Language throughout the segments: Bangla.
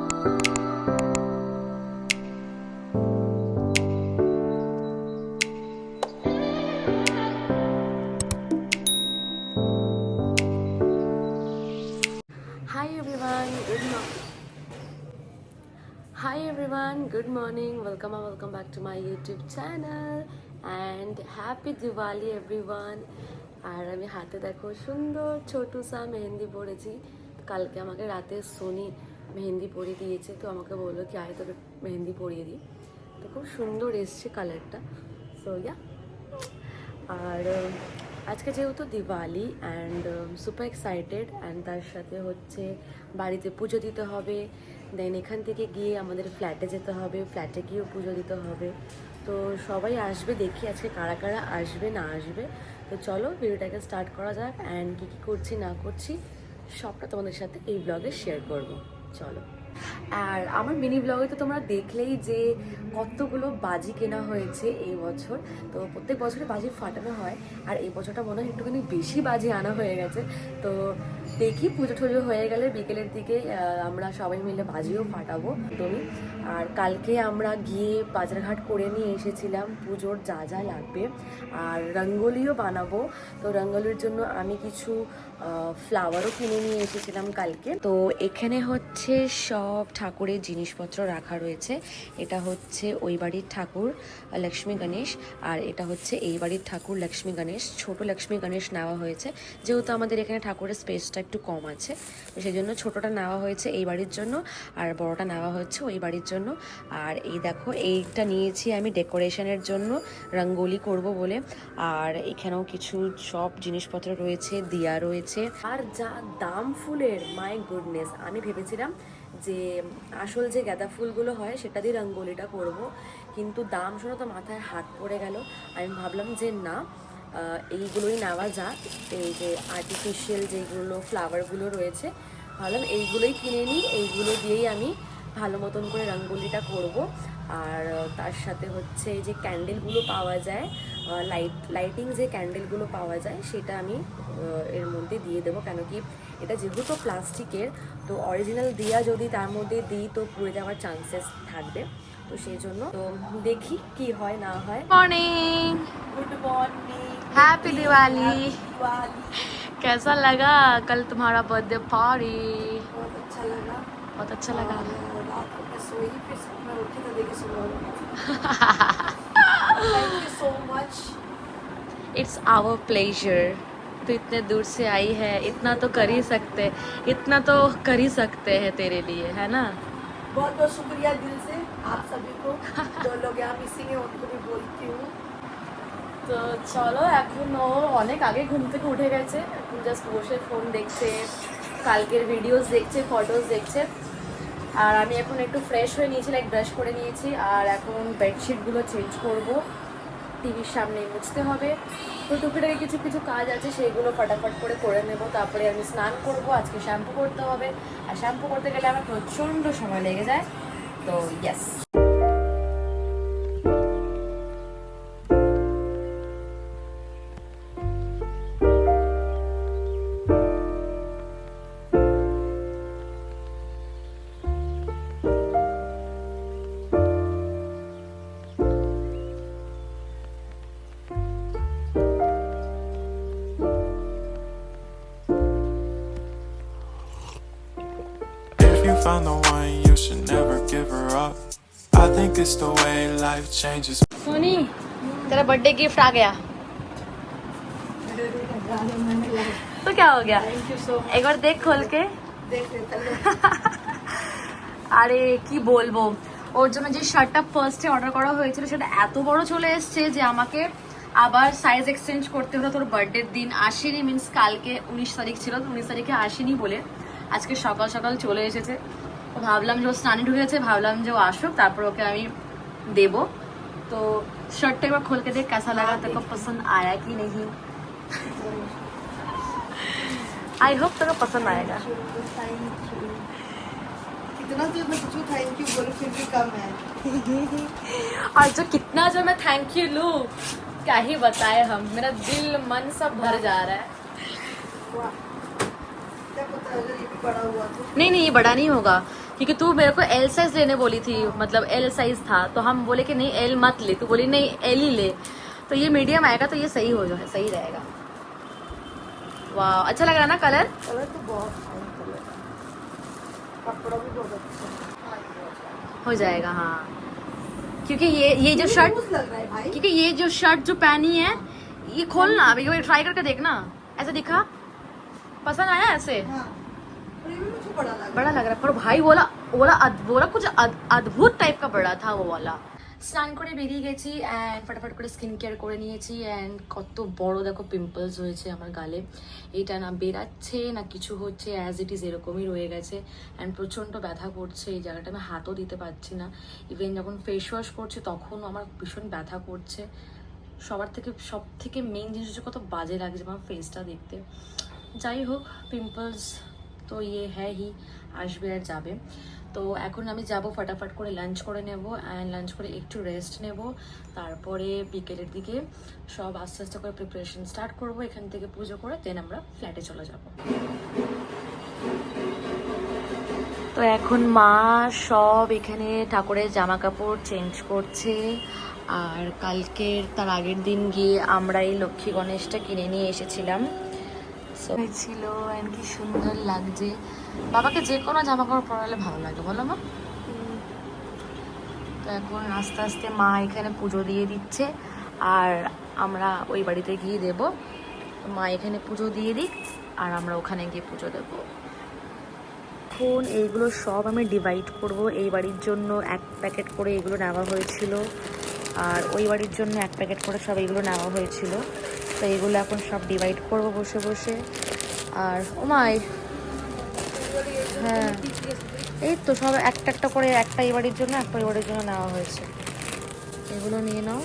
Hi everyone, good morning. Welcome back to my YouTube channel and happy Diwali everyone. আর আমি হাতে দেখো সুন্দর ছোটু সা মেহেন্দি পরেছি। কালকে আমাকে রাতে সোনি মেহেন্দি পরিয়ে দিয়েছে, তো আমাকে বললো কি আয় তোকে মেহেন্দি পরিয়ে দিই। তো খুব সুন্দর এসছে কালারটা। সো ইয়া, আর আজকে যেহেতু Diwali and super excited, and তার সাথে হচ্ছে বাড়িতে পুজো দিতে হবে, দেন এখান থেকে গিয়ে আমাদের ফ্ল্যাটে যেতে হবে, ফ্ল্যাটে গিয়েও পুজো দিতে হবে। তো সবাই আসবে, দেখি আজকে কারা কারা আসবে না আসবে। তো চলো ভিডিওটাকে স্টার্ট করা যাক, অ্যান্ড কী কী করছি না করছি সবটা তোমাদের সাথে এই ব্লগে শেয়ার করব। চলো। আর আমার মিনি ব্লগে তো তোমরা দেখলেই যে কতগুলো বাজি কেনা হয়েছে এই বছর। তো প্রত্যেক বছরে বাজি ফাটানো হয়, আর এই বছরটা মনে হয় একটুখানি বেশি বাজি আনা হয়ে গেছে। তো দেখি পুজো টুজো হয়ে গেলে বিকেলের দিকে আমরা সবাই মিলে বাজিও ফাটাবো তুমি। আর কালকে আমরা গিয়ে বাজারঘাট করে নিয়ে এসেছিলাম পুজোর যা যা লাগবে, আর রঙ্গোলিও বানাবো। তো রঙ্গোলির জন্য আমি কিছু ফ্লাওয়ারও কিনে নিয়ে এসেছিলাম কালকে। তো এখানে হচ্ছে সব ঠাকুরের জিনিসপত্র রাখা রয়েছে। এটা হচ্ছে ওই বাড়ির ঠাকুর লক্ষ্মী গণেশ, আর এটা হচ্ছে এই বাড়ির ঠাকুর লক্ষ্মী গণেশ। ছোট লক্ষ্মী গণেশ নেওয়া হয়েছে, যেহেতু আমাদের এখানে ঠাকুরের স্পেসটা একটু কম আছে, সেই জন্য ছোটোটা নেওয়া হয়েছে এই বাড়ির জন্য, আর বড়টা নেওয়া হচ্ছে ওই বাড়ির জন্য। আর এই দেখো এইটা নিয়েছি আমি ডেকোরেশনের জন্য, রঙ্গোলি করব বলে। আর এখানেও কিছু সব জিনিসপত্র রয়েছে, দিয়া রয়েছে। আর যা দাম ফুলের, মাই গুডনেস! আমি ভেবেছিলাম যে আসল যে গাঁদা ফুলগুলো হয় সেটা দিয়ে রঙ্গোলিটা করব, কিন্তু দাম শুনে তো মাথায় হাত পড়ে গেল। আমি ভাবলাম যে না, এইগুলোই নেওয়া যাক। এই যে আর্টিফিশিয়াল যেগুলো ফ্লাওয়ারগুলো রয়েছে, ভাবলাম এইগুলোই কিনে নিই, এইগুলো দিয়েই আমি ভালো মতন করে রঙ্গোলিটা করব। আর তার সাথে হচ্ছে এই যে ক্যান্ডেলগুলো পাওয়া যায়, লাইটিং যে ক্যান্ডেলগুলো পাওয়া যায় সেটা আমি এর মধ্যে দিয়ে দেবো, কেন কি এটা যেহেতু প্লাস্টিকের, তো অরিজিনাল দিয়া যদি তার মধ্যে দিই তো পুড়ে যাওয়ার চান্সেস থাকবে। তো সেই জন্য তো দেখি কি হয় না হয়। Morning, good morning, happy Diwali. Diwali. कैसा लगा कल तुम्हारा बर्थडे पार्टी? बहुत अच्छा लगा। बहुत अच्छा लगा। रात को मैं सोई, फिर मैं उठी तो देखी सुबह। Thank you so much. It's our pleasure. तो इतने दूर से आई है, इतना तो कर ही सकते, इतना तो कर ही सकते हैं तेरे लिए, है ना? बहुत बहुत शुक्रिया दिल से आप सभी को, जो लोग यहाँ मिसिंग है उनको भी बोलती हूँ। তো চলো, এখন ও অনেক আগে ঘুম থেকে উঠে গেছে, এখন জাস্ট বসে ফোন দেখছে, কালকের ভিডিওস দেখছে, ফটোস দেখছে। আর আমি এখন একটু ফ্রেশ হয়ে নিয়েছি, লাইক ব্রাশ করে নিয়েছি, আর এখন বেডশিটগুলো চেঞ্জ করব, টিভির সামনে মুছতে হবে। তো টুকিটাকি কিছু কিছু কাজ আছে, সেইগুলো ফটাফট করে নেব। তারপরে আমি স্নান করব, আজকে শ্যাম্পু করতে হবে, আর শ্যাম্পু করতে গেলে আমার প্রচণ্ড সময় লেগে যায়। তো yes. If you found the one, you should never give her up. I think it's the way life changes. Soni, तेरा बर्थडे गिफ्ट आ गया तो क्या हो गया? एक बार देख खोल के। আরে কি বলবো, ওর জন্য যে শার্টটা ফার্স্টে অর্ডার করা হয়েছিল সেটা এত বড় চলে এসেছে যে আমাকে আবার সাইজ এক্সচেঞ্জ করতে হলো। তোর বার্থডের দিন আসেনি, মিন্স কালকে 19 তারিখ ছিল, 19 তারিখে আসেনি বলে আজকে সকাল সকাল চলে এসেছে। তো ভাবলাম যে ও স্নানে ঢুকেছে, ভাবলাম যে ও আসুক তারপর ওকে আমি দেবো। তো शर्ट एक बार खोल के देख कैसा लगा, तेरे को पसंद आया कि नहीं? आई होप तेरे को पसंद आएगा। कितना जो मैं पूछूं थैंक यू बोलो फिर भी कम है। और जो कितना जो मैं थैंक यू लूं, क्या ही बताए हम, मेरा दिल मन सब भर जा रहा है। वाह, क्या पता अगर ये भी बड़ा हुआ तो। नहीं नहीं, ये बड़ा नहीं होगा, क्योंकि तू मेरे को एल साइज लेने बोली थी, मतलब एल साइज था, तो हम बोले कि नहीं एल मत ले, तू बोली नहीं एल ही ले, तो ये मीडियम आएगा तो ये सही हो जाए, सही रहेगा। वाह अच्छा लग रहा है ना कलर? कलर तो बहुत फाइन कलर है, कपड़ा भी बहुत अच्छा हो जाएगा हाँ। क्योंकि ये जो शर्ट लग रहा है भाई। क्योंकि ये जो शर्ट जो पहनी है, ये खोलना अभी, ट्राई करके देखना, ऐसे दिखा, पसंद आया ऐसे? हाँ। और ये भी मुझे बड़ा लग बड़ा लग रहा है, पर भाई बोला कुछ अद्भुत टाइप का बड़ा था वो वाला। স্নান করে বেরিয়ে গেছি অ্যান্ড ফটাফট করে স্কিন কেয়ার করে নিয়েছি অ্যান্ড কত বড় দেখো পিম্পলস হয়েছে আমার গালে, এটা না বেরাচ্ছে না কিছু হচ্ছে, অ্যাজ ইট ইজ এরকমই রয়ে গেছে অ্যান্ড প্রচণ্ড ব্যথা করছে এই জায়গাটা, আমি হাতও দিতে পারছি না, ইভেন যখন ফেস ওয়াশ করছি তখনও আমার ভীষণ ব্যথা করছে। সব থেকে মেইন জিনিস হচ্ছে কত বাজে লাগছে আমার ফেসটা দেখতে। যাই হোক পিম্পলস তো ইয়ে হ্যাঁ হি, আসবে আর যাবে। তো এখন আমি যাব ফটাফট করে লাঞ্চ করে নেব অ্যান্ড লাঞ্চ করে একটু রেস্ট নেব, তারপরে বিকেলের দিকে সব আস্তে আস্তে করে প্রিপারেশন স্টার্ট করব, এখান থেকে পুজো করে দেন আমরা ফ্ল্যাটে চলে যাব। তো এখন মা সব এখানে ঠাকুরের জামা কাপড় চেঞ্জ করছে, আর তার আগের দিন গিয়ে আমরা এই লক্ষ্মী গণেশটা কিনে নিয়ে এসেছিলাম, ছিল অ্যান্ড কি সুন্দর লাগছে। বাবাকে যে কোনো জামা কাপড় পরালে ভালো লাগে বলো মা? তো এখন আস্তে আস্তে মা এখানে পুজো দিয়ে দিচ্ছে আর আমরা ওই বাড়িতে গিয়ে দেব। মা এখানে পুজো দিয়ে দিক আর আমরা ওখানে গিয়ে পুজো দেব। এখন এইগুলো সব আমি ডিভাইড করব, এই বাড়ির জন্য 1 প্যাকেট করে এগুলো নেওয়া হয়েছিল আর ওই বাড়ির জন্য 1 প্যাকেট করে সব এগুলো নেওয়া হয়েছিল। তো এগুলো এখন সব ডিভাইড করব বসে বসে। আর ও মাই হ্যাঁ এই তো সব একটা করে, একটা এই বাড়ির জন্য একটা ওই বাড়ির জন্য নেওয়া হয়েছে, এগুলো নিয়ে নাও।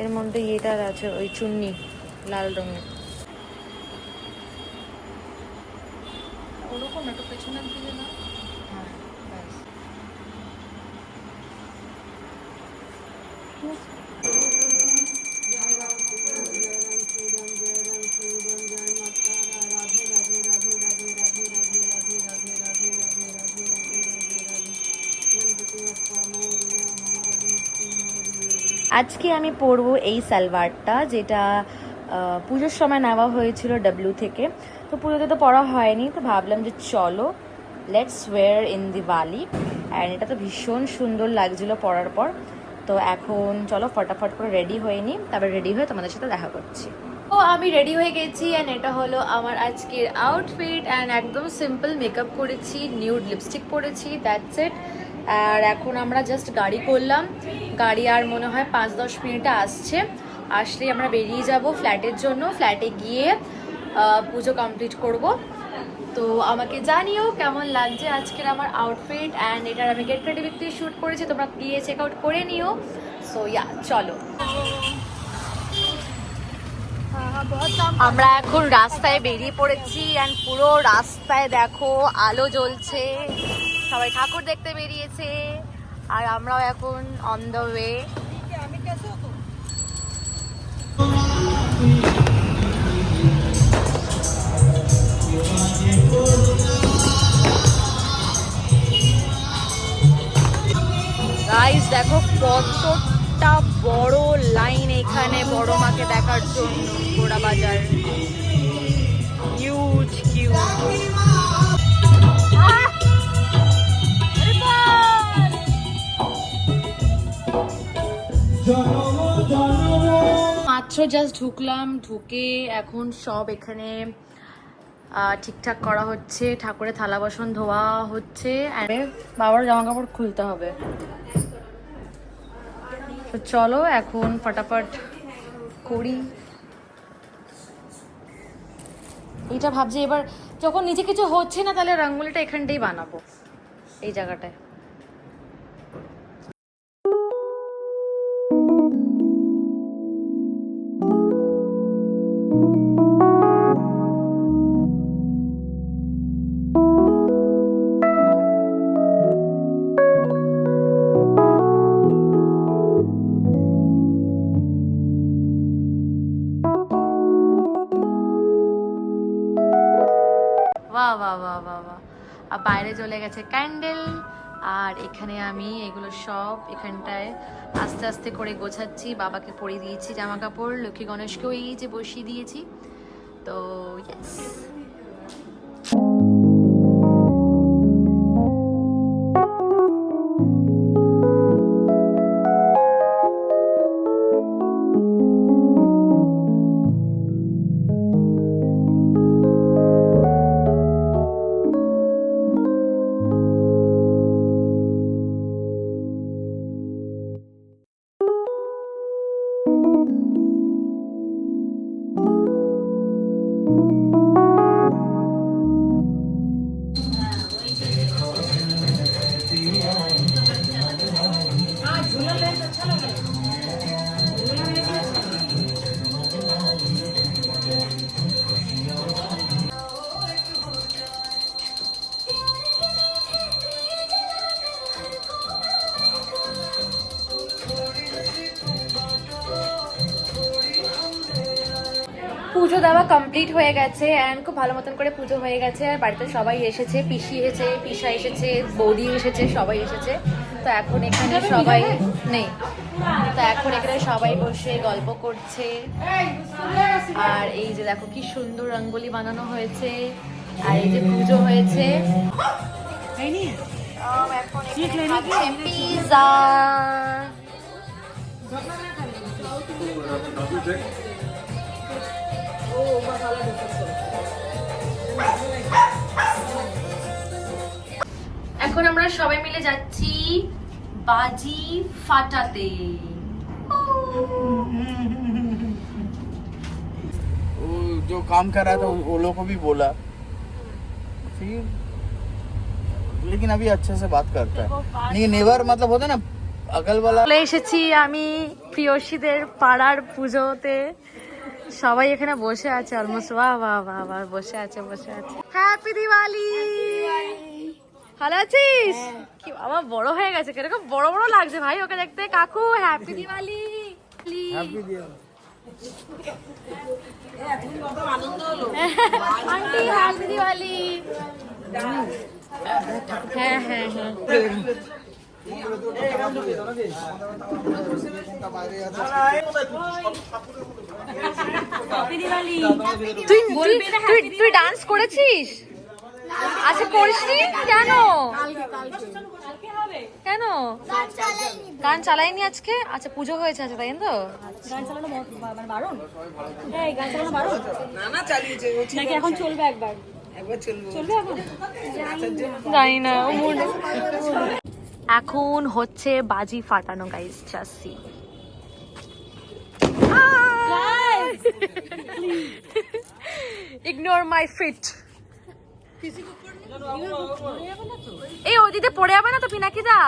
এর মধ্যে ইয়েটা আছে ওই চুন্নি লাল রঙের, ওরকম একটু পেছনের দিকে না। হ্যাঁ ব্যাস। আজকে আমি পরবো এই সালোয়ারটা, যেটা পুজোর সময় নেওয়া হয়েছিল ডাব্লিউ থেকে, তো পুজোতে তো পরা হয়নি, তো ভাবলাম যে চলো let's wear in Diwali, and এটা তো ভীষণ সুন্দর লাগছিল পরার পর। তো এখন চলো ফটাফট করে রেডি হয়ে নিই, তারপর রেডি হয়ে তোমাদের সাথে দেখা করছি। তো আমি রেডি হয়ে গেছি অ্যান্ড এটা হলো আমার আজকের আউটফিট অ্যান্ড একদম সিম্পল মেকআপ করেছি, নিউড লিপস্টিক পরেছি, দ্যাটস ইট। আর এখন আমরা জাস্ট গাড়ি করলাম, গাড়ি আর মনে হয় 5-10 মিনিটে আসলেই আমরা বেরিয়ে যাব ফ্ল্যাটের জন্য, ফ্ল্যাটে গিয়ে পুজো কমপ্লিট করব। তো আমাকে জানিও কেমন লাগছে আজকের আমার আউটফিট অ্যান্ড এটার আমি গেট রেডি উইথ শ্যুট করেছি, তোমরা গিয়ে চেক আউট করে নিও। সো ইয়া চলো আমরা এখন রাস্তায় বেরিয়ে পড়েছি অ্যান্ড পুরো রাস্তায় দেখো আলো জ্বলছে, সবাই ঠাকুর দেখতে বেরিয়েছে আর আমরাও এখন অন দ্য ওয়ে। গাইস দেখো কতটা বড় লাইন এখানে বড় মাকে দেখার জন্য, গোড়া বাজার হিউজ কিউ। মাত্র জাস্ট ঢুকলাম, ঢুকে এখন সব এখানে ঠিকঠাক করা হচ্ছে, ঠাকুরের থালা বাসন ধোয়া হচ্ছে, বাবার জামা কাপড় খুলতে হবে। তো চলো এখন ফটাফট করি। এইটা ভাবছি এবার যখন নিচে কিছু হচ্ছে না তাহলে রঙ্গোলিটা এখানটাই বানাবো, এই জায়গাটায়। বাহ বাহ বাহ বাহ বাহ। আর বাইরে চলে গেছে ক্যান্ডেল, আর এখানে আমি এগুলো সব এখানটায় আস্তে আস্তে করে গোছাচ্ছি। বাবাকে পরিয়ে দিয়েছি জামা কাপড়, লক্ষ্মী গণেশকেও এই যে বসিয়ে দিয়েছি। তো ইয়েস, পুজো দেওয়া কমপ্লিট হয়ে গেছে অ্যান্ড খুব ভালো মতন করে পুজো হয়ে গেছে। আর বাড়িতে সবাই এসেছে, পিসি এসেছে, পিসা এসেছে, বৌদি এসেছে, সবাই এসেছে। তো এখন এখানে সবাই নেই, তো এখন এখানে সবাই বসে গল্প করছে। আর এই যে দেখো কি সুন্দর রঙ্গোলি বানানো হয়েছে, আর এই যে পুজো হয়েছে। এখন এখানে খাচ্ছে পিৎজা। এখন আমরা সবাই মিলে যাচ্ছি বাজি ফাটাতে। वो जो काम कर रहा था वो लोग को भी बोला, फिर लेकिन अभी अच्छे से बात करता है। नहीं नेवर मतलब होता है ना अगल वाला। চলে এসেছি আমি প্রিয়সীদের পাড়ার পুজোতে। সবাই এখানে বসে আছে অলমোস্ট। বাহ বাহ বাহ বাহ, বসে আছে বসে আছে। হ্যাপি দিওয়ালি। ভালো আছিস? কি বাবা বড় হয়ে গেছে, কিরকম বড় বড় লাগছে ভাই ওকে দেখতে। কাকু happy Diwali. Aunty happy Diwali. হ্যাঁ হ্যাঁ হ্যাঁ, তুই ডান্স করেছিস? আচ্ছা করিসনি কেন? কেন গান চালাইনি আজকে? আচ্ছা পুজো হয়েছে আজকে তাই তো? গান চালানো মানে বারণ? এই গান চালানো বারণ? না না চালিয়েছে নাকি এখন চলবে? একবার চলবে এখন জানি না। এখন হচ্ছে বাজি ফাটানো guys, just see. Ignore my feet. এই ওদিকে পড়ে যাবে না তো পিনাকিদা?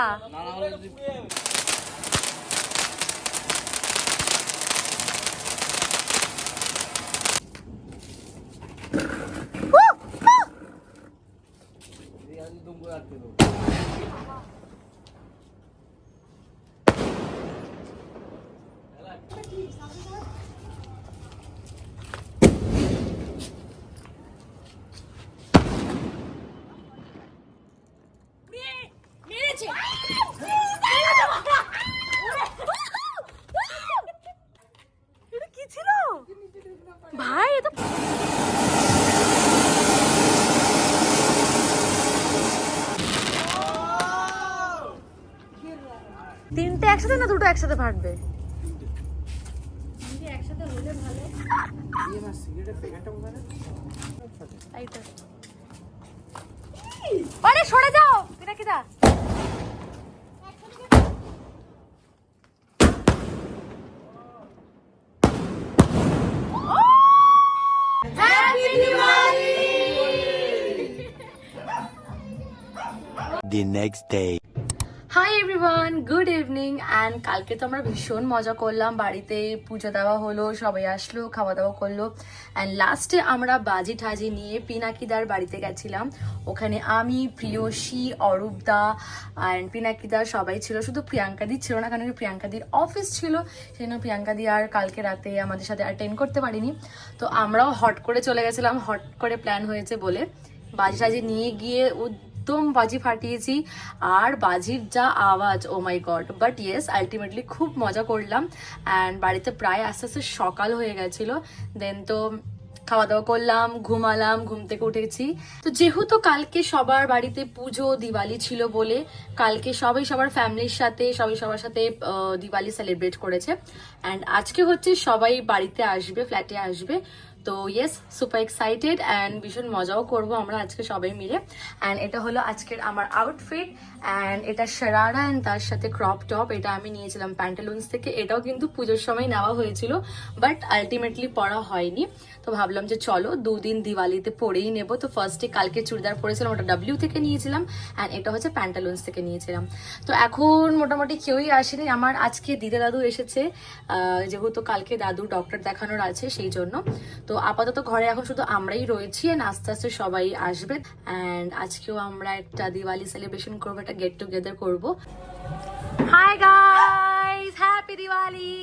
কি ছিল ভাই? এটা তিনটে একসাথে না দুটো একসাথে ফাটবে? একসাথে হলে ভালো। আরে সরে যাও পিনাকিদা। The next day. Hi everyone, good evening. And কালকে তো আমরা ভীষণ মজা করলাম, বাড়িতে পুজো দেওয়া হলো, সবাই আসলো, খাওয়া দাওয়া করলো। অ্যান্ড লাস্টে আমরা বাজি ঠাজি নিয়ে পিনাকিদার বাড়িতে গেছিলাম। ওখানে আমি, প্রিয়সী, অরূপদা অ্যান্ড পিনাকিদা সবাই ছিল, শুধু প্রিয়াঙ্কাদি ছিল না, কারণ প্রিয়াঙ্কাদির অফিস ছিল, সেই জন্য প্রিয়াঙ্কাদি আর কালকে রাতে আমাদের সাথে অ্যাটেন্ড করতে পারিনি। তো আমরাও হট করে চলে গেছিলাম, হট করে প্ল্যান হয়েছে বলে। বাজি টাজি নিয়ে গিয়ে একদম বাজি ফাটিয়েছি। আর বাজির যা আওয়াজ, ও মাই গড। বাট ইয়েস, আলটিমেটলি খুব মজা করলাম। অ্যান্ড বাড়িতে প্রায় আস্তে আস্তে সকাল হয়ে গেছিলো। দেন তো খাওয়া দাওয়া করলাম, ঘুমালাম, ঘুম থেকে উঠেছি। তো যেহেতু কালকে সবার বাড়িতে পুজো দিওয়ালি ছিল বলে কালকে সবাই সবার ফ্যামিলির সাথে সবার সাথে দিওয়ালি সেলিব্রেট করেছে। অ্যান্ড আজকে হচ্ছে সবাই বাড়িতে আসবে, ফ্ল্যাটে আসবে। তো ইয়েস, সুপার এক্সাইটেড অ্যান্ড ভীষণ মজাও করবো আমরা আজকে সবাই মিলে। অ্যান্ড এটা হলো আজকের আমার আউটফিট। অ্যান্ড এটা শারারা অ্যান্ড তার সাথে ক্রপ টপ। এটা আমি নিয়েছিলাম প্যান্টালুন্স থেকে। এটাও কিন্তু পুজোর সময় নেওয়া হয়েছিল, বাট আলটিমেটলি পরা হয়নি। তো ভাবলাম যে চলো 2 দিন দিওয়ালিতে পরেই নেবো। তো ফার্স্টে কালকে চুড়িদার পরেছিলাম, ওটা ডাব্লিউ থেকে নিয়েছিলাম। অ্যান্ড এটা হচ্ছে প্যান্টালুন্স থেকে নিয়েছিলাম। তো এখন মোটামুটি কেউই আসেনি। আমার আজকে দিদা দাদু এসেছে, যেহেতু কালকে দাদু ডক্টর দেখানোর আছে সেই জন্য। তো আপাতত ঘরে এখন শুধু আমরাই রয়েছি, অ্যান্ড আস্তে আস্তে সবাই আসবে। অ্যান্ড আজকেও আমরা একটা দিওয়ালি সেলিব্রেশন করবো, একটা গেট টুগেদার করবো। Hi guys, happy Diwali.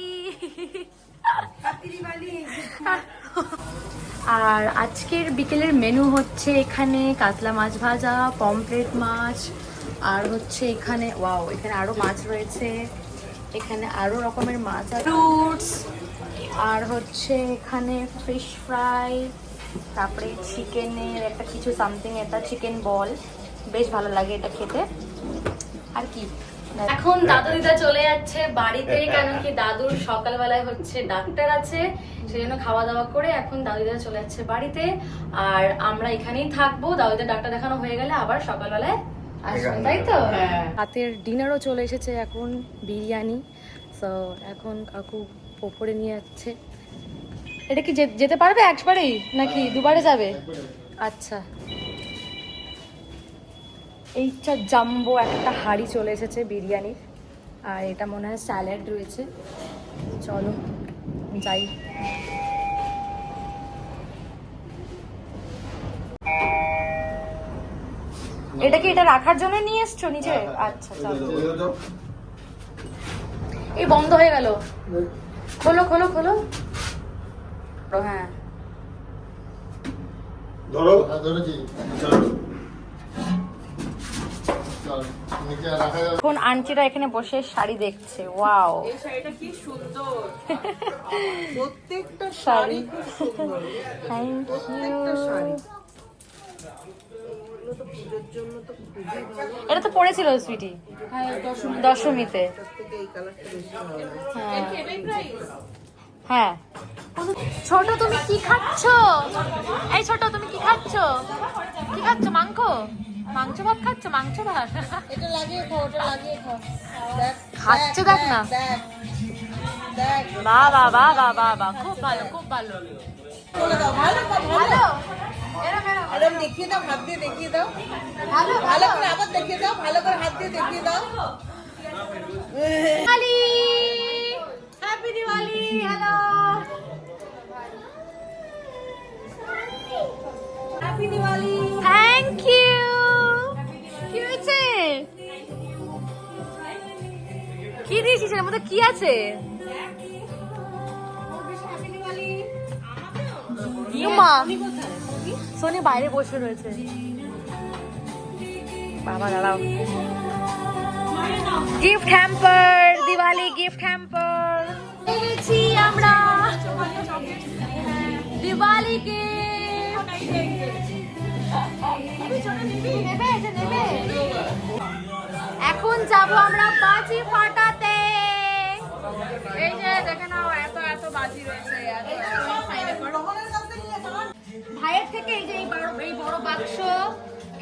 আর আজকের বিকেলের মেনু হচ্ছে এখানে কাতলা মাছ ভাজা, পমফ্রেট মাছ, আর হচ্ছে এখানে ওয়াও, এখানে আরো মাছ রয়েছে, এখানে আরো রকমের মাছ আছে, ফ্রুটস, আর হচ্ছে এখানে ফিশ ফ্রাই, তারপরে চিকেনের একটা কিছু সামথিং, এটা চিকেন বল, বেশ ভালো লাগে এটা খেতে। আর কি, এখন দাদু দিদা চলে যাচ্ছে বাড়িতে, কারণ কি দাদুর সকালবেলায় হচ্ছে ডাক্তার আছে, সেই জন্য খাওয়া দাওয়া করে এখন দাদু দিদা চলে যাচ্ছে বাড়িতে। আর আমরা এখানেই থাকবো, দাদু দিদা ডাক্তার দেখানো হয়ে গেলে আবার সকালবেলায় আসবে, তাই তো? রাতের ডিনারও চলে এসেছে, এখন বিরিয়ানি। তো এখন কাকু ওপরে নিয়ে যাচ্ছে। এটা কি যেতে পারবে একবারেই নাকি দুবারে যাবে? আচ্ছা, এইটা জাম্বো একটা হাঁড়ি চলে এসেছে বিরিয়ানির। আর এটা মনে হয় স্যালাড রয়েছে। চলো যাই। এটা কি এটা রাখার জন্য নিয়ে এসছো নিচে? আচ্ছা চলো। এই বন্ধ হয়ে গেল, খোলো খোলো খোলো। হ্যাঁ ধরো, ধরেছি, চলো। এখন আন্টিরা এখানে বসে শাড়ি দেখছে। ওয়াও, এই শাড়িটা কি সুন্দর, প্রত্যেকটা শাড়ি। শাড়ি খুব সুন্দর, থ্যাংক প্রত্যেকটা ইউ। শাড়ি। এগুলো তো পুজোর জন্য তো খুবই ভালো। এটা তো পড়েছিল সুইটি দশমীতে। তার থেকে এই কালারটা বেশি ভালো লাগে। হ্যাঁ, ছোট তুমি কি খাচ্ছ? এই ছোট তুমি কি খাচ্ছ? কি খাচ্ছ? মাংস ভাত খাচ্ছ? মাংস ভাত এটা লাগিয়ে খাও, ওটা লাগিয়ে খাও। দেখ খাচ্ছে, দেখ না। দেখ দেখ, বাহ বাহ বাহ বাহ বাহ বাহ, খুব ভালো খুব ভালো। বলে দাও, ভালো ভালো ভালো, এরকম দেখিয়ে দাও, হাত দিয়ে দেখিয়ে দাও, ভালো ভালো করে আবার দেখিয়ে দাও, ভালো করে হাত দিয়ে দেখিয়ে দাও। Diwali, happy Diwali. Hello, happy Diwali. Thank you. কি হয়েছে? কি দিয়েছিস এর মধ্যে? কি আছে? মা, সোনি বাইরে বসে রয়েছে। বাবা দাঁড়াও। Gift hamper, Diwali gift hamper পেয়েছি আমরা। দিওয়ালি এখন যাব আমরা বাজি ফাটাতে। এই যে দেখে নাও, এত এত বাজি রয়েছে। ভাইয়ের থেকে এই যে এই বড় বাক্স,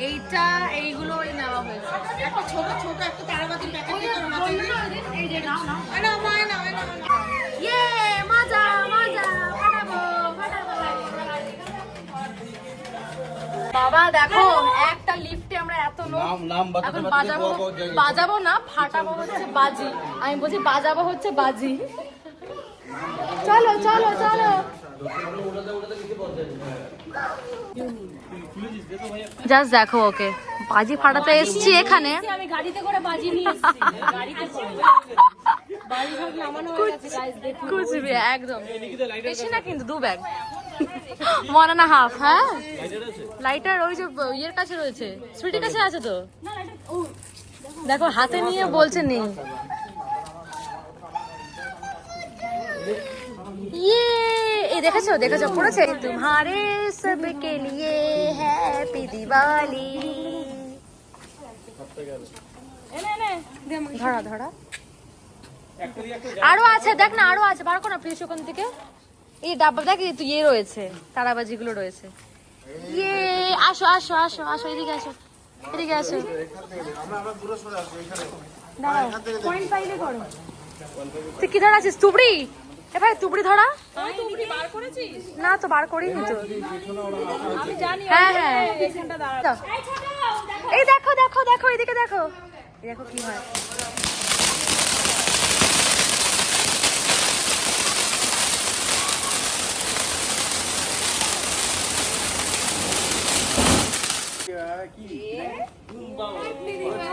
এইটা এইগুলোই নেওয়া হয়েছে। একটা ছোট ছোট একটা তারাবাতির প্যাকেট ওই যে দিয়ে বললো না ওই দিন, এই যে নাও নাও। না মায় না না। ইয়ে, মজা মজা, ফাটাবো ফাটাবো। বাবা দেখো, একটা লিফটে আমরা এত লোক, নাম বাতাতে এখন বাতাতে বাজাবো না, ফাটাবো হচ্ছে বাজি। আমি বলছি বাজাবো হচ্ছে বাজি। চলো চলো চলো। জাস্ট দেখো, ওকে বাজি ফাটাতে এসছি এখানে। আমি গাড়িতে করে বাজি নিয়ে এসেছি, গাড়িতে করে বাজি সব নামানো হয়ে গেছে গাইস, দেখুন। কুচবি একদম বেশি না কিন্তু 2 ব্যাগ, 1.5। হ্যাঁ লাইটার ওই যে ইয়ের কাছে রয়েছে, সুইটির কাছে আছে তো। দেখো হাতে নিয়ে বলছে নেই। ये ये দেখেছো দেখেছো পড়েছে तुम्हारे सब के लिए हैप्पी दिवाली। ধরা ধরা আরো আছে, দেখ না আরো আছে, বার কর না প্লিজ ওখান থেকে। এই ডাব্বা দেখ, এই তো ইয়ে রয়েছে, তারাবাজি গুলো রয়েছে। ইয়ে আসো আসো আসো আসো, এদিকে আসো এদিকে আসো। দাঁড়াও, পয়েন্ট পাইলে করো। তুই কি ধরা আছিস? তুবড়ি? এ ভাই তুবড়ি ধরা না তো, বার করিনি তো। হ্যাঁ হ্যাঁ, এই দেখো দেখো দেখো, এদিকে দেখো, দেখো কি হয়।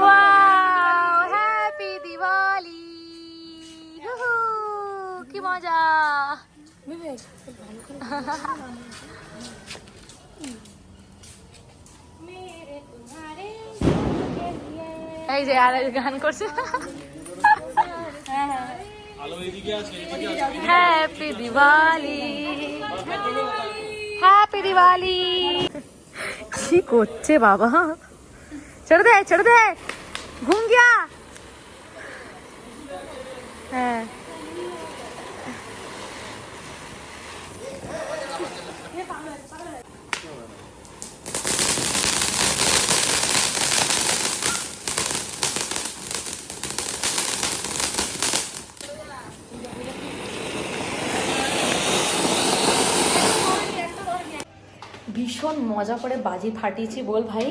Wow, happy Diwali! Woohoo! কি মজা! এই যে আর গান করছে। Happy Diwali, happy Diwali. কি করছে বাবা? ছেড়ে দে ছেড়ে দে, ঘুম গিয়া। হ্যাঁ ভীষণ মজা করে বাজি ফাটিয়েছি বল ভাই,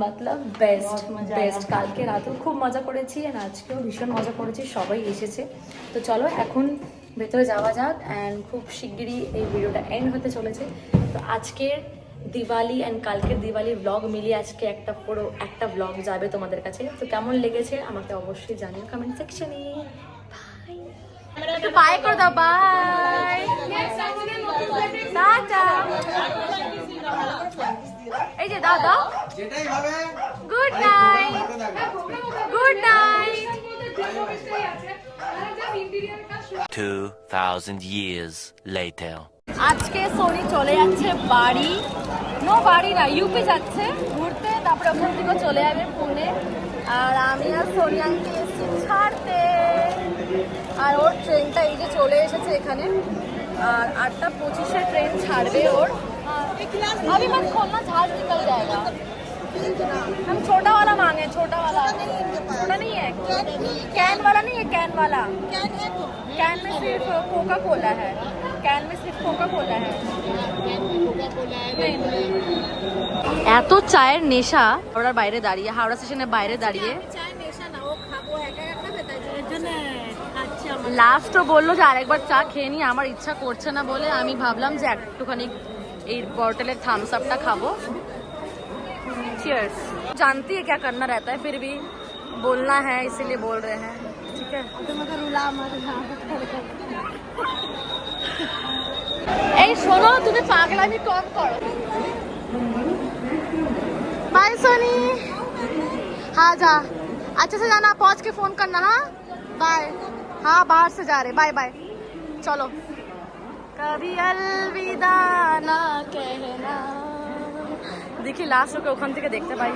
মতলব বেস্ট বেস্ট। কালকে রাতেও খুব মজা করেছি আর আজকেও ভীষণ মজা করেছি, সবাই এসেছে। তো চলো এখন ভেতরে যাওয়া যাক, অ্যান্ড খুব শিগগিরই এই ভিডিওটা এন্ড হতে চলেছে। তো আজকের দিওয়ালি অ্যান্ড কালকের দিওয়ালি ব্লগ মিলিয়ে আজকে একটা পুরো একটা ব্লগ যাবে তোমাদের কাছে। তো কেমন লেগেছে আমাকে অবশ্যই জানিও কমেন্ট সেকশনে। একটু বাই করে দাও, বাই টাটা। এই যে দাদা, good night good night. 2,000 years later. আজকে সোনি চলে যাচ্ছে বাড়ি, বাড়ি না ইউপি যাচ্ছে ঘুরতে, তারপরে ওখান থেকে চলে যাবে পুনে। আর আমি আর সোনি আনতে এসেছি ছাড়তে, আর ওর ট্রেনটা এই যে চলে এসেছে এখানে, আর 8:25 ट्रेन ছাড়বে ওর। अभी मत खोलना, झाग निकल जाएगा। हम छोटा वाला मांगे, छोटा वाला छोटा नहीं है, कैन वाला नहीं है, कैन वाला। कैन में सिर्फ कोका कोला है, कैन में सिर्फ कोका कोला है। এত চায়ের নেশা, হাওড়ার বাইরে দাঁড়িয়ে, হাওড়া স্টেশনের বাইরে দাঁড়িয়ে। লাস্টও বললো যে আরেকবার চা খেয়ে নি, আমার ইচ্ছা করছে না বলে আমি ভাবলাম যে একটুখানি এই বটলের থামস আপটা খাবো। চিয়ার্স। जानती है क्या करना रहता है, फिर भी बोलना है इसीलिए बोल रहे हैं, ठीक है। এই শোনো, তুমি পাগলামি কম করো। बाय सोनी, हाँ जा अच्छे से जाना, पहुंच के फोन करना। हाँ बाय। हाँ बाहर से जा रहे, बाय बाय। चलो, कभी अलविदा ना कहना। देखिए लास्ट ওকে ওখান থেকে দেখতে পাই।